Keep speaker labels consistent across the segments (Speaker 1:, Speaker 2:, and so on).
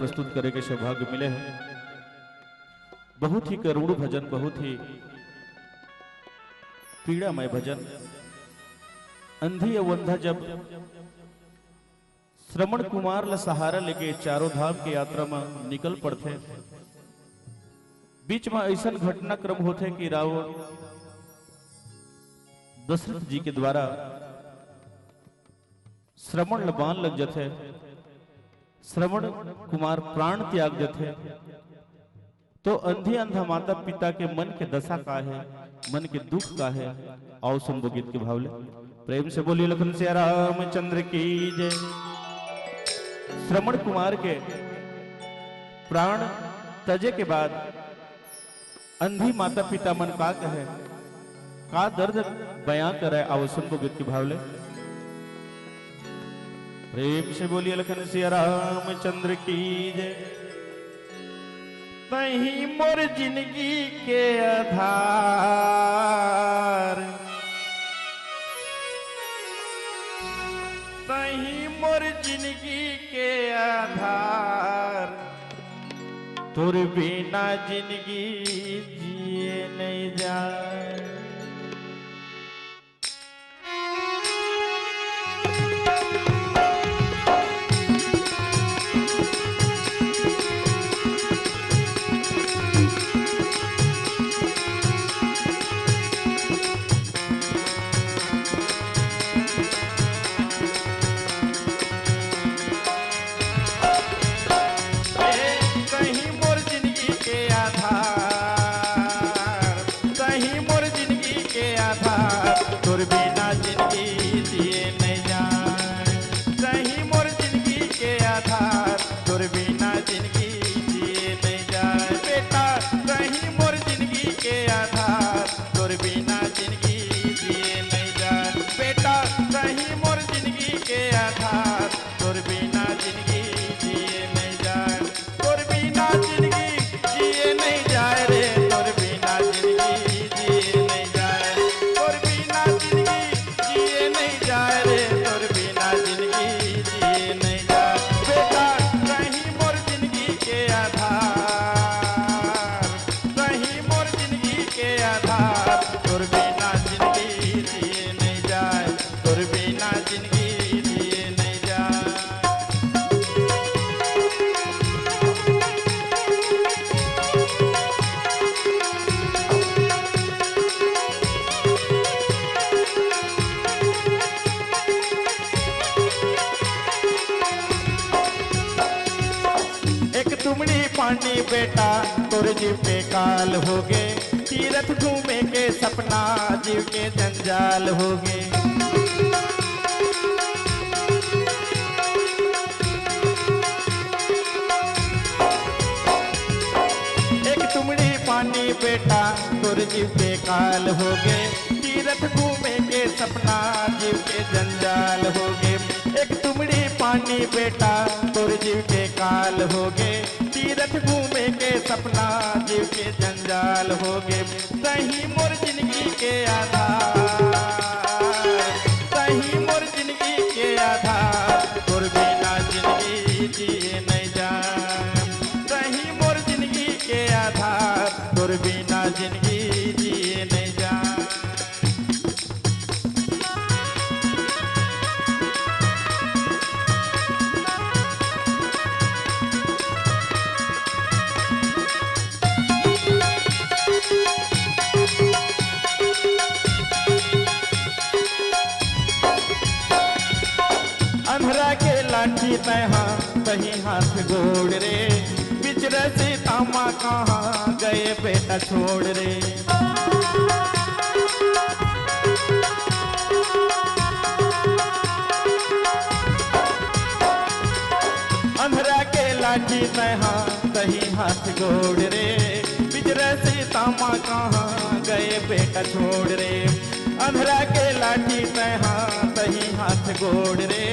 Speaker 1: प्रस्तुत करे के सौभाग्य मिले हैं। बहुत ही करुण भजन, बहुत ही पीड़ामय भजन। अंधी अवंधा जब श्रवण कुमार ला सहारा लेके चारों धाम की यात्रा में निकल पड़ते, बीच में ऐसा घटनाक्रम होते कि रावण दशरथ जी के द्वारा श्रवण बाण लग जाते, श्रवण कुमार प्राण त्याग देते। तो अंधी अंधा माता पिता के मन के दशा का है, मन के दुख का है। आओ शंभु गीत के भावले प्रेम से बोलिए लखन से रामचंद्र की जय। श्रवण कुमार के प्राण तजे के बाद अंधी माता पिता मन का कहे, का दर्द बयां करे। आओ शंभु गीत के भावले प्रेम से बोलिए लखन से रामचंद्र की जय। तही मोर जिंदगी के आधार, तही मोर जिंदगी के आधार, तोर बिना जिंदगी जिए नहीं जाए। पानी बेटा तोर जीव के काल हो गए, तीरथ घूमे के सपना जीव के जंजाल हो गए। एक तुमड़ी पानी बेटा तोर जीव के काल हो गए, तीरथ घूमे के सपना जीव के जंजाल हो गए। एक तुमड़ी पानी बेटा तोर जीव के काल हो गए, तीरथ घूमे के सपना जीव के जंजाल हो गए। सही मोर जिंदगी के आधार, सही मोर जिंदगी के आधार, तोर बिना जिंदगी जिए नहीं जाए। सही मोर जिंदगी के आधार, तोर बिना जिंदगी जिए नहीं जाए। अंधरा के लाठी तहा कहीं हाथ गोड़ रे, बिचर से तामा कहाँ गए बेटा छोड़ रे। अंधरा के लाठी तहा कहीं हाथ गोड़ रे, बिचर से तामा कहाँ गए बेटा छोड़ रे। अंधरा के लाठी तहा कहीं हाथ गोड़ रे,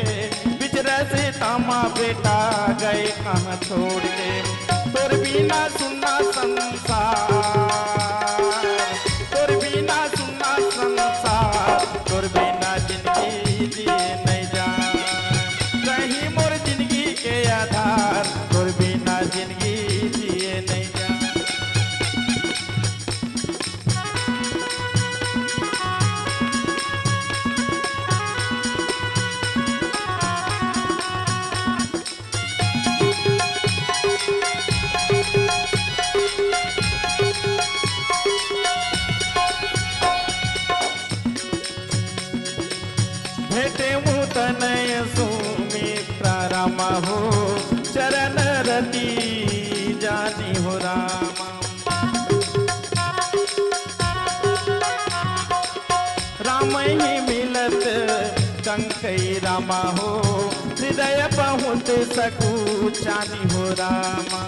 Speaker 1: बिचरा से तामा बेटा गए कहाँ छोड़ के। तोर बिना सुनना संसार, तोर बिना सुनना संसार, तोर बिना जिंदगी जिए नहीं जाए। कहीं मोर जिंदगी के आधार, तोर बिना तनय सुमित्रा राम हो, चरण रति जानी हो राम। राम ही मिलत कंकई रामा हो, हृदय बहुत सकुचानी हो रामा।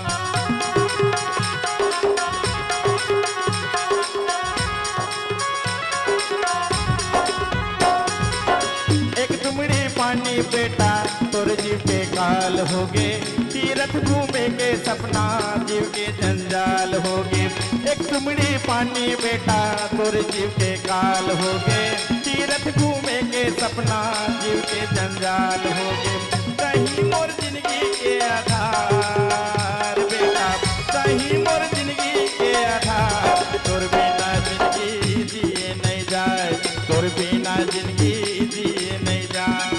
Speaker 1: एक तुमड़ी पानी बेटा तोर जीव के काल होगे, तीरथ घूमे के सपना जीव के जंजाल होगे। एक तुमड़ी पानी बेटा तोर जीव के काल होगे, तीरथ घूमे के सपना जीव के जंजाल होगे। कहीं मोर जिंदगी के आधार बेटा, कहीं मोर जिंदगी के आधार, तोर बिना जिंदगी जिए नहीं जाए, तोर बिना जिंदगी जिए नहीं जाए।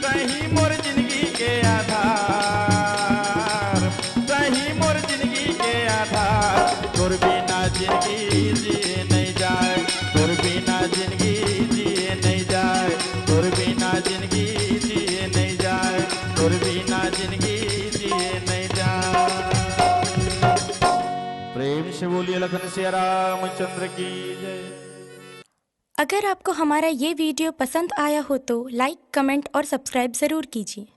Speaker 1: कहीं मोर जिंदगी के आधार, कहीं मोर जिंदगी के आधार, तोर बिना जिंदगी जिए नहीं जाए, तोर बिना जिंदगी जिए नहीं जाए, तोर बिना जिंदगी जिए नहीं जाए, तोर बिना जिंदगी जिए नहीं जाए। प्रेम से बोलिए लखन सिया रामचंद्र की जय।
Speaker 2: अगर आपको हमारा ये वीडियो पसंद आया हो तो लाइक, कमेंट और सब्सक्राइब ज़रूर कीजिए।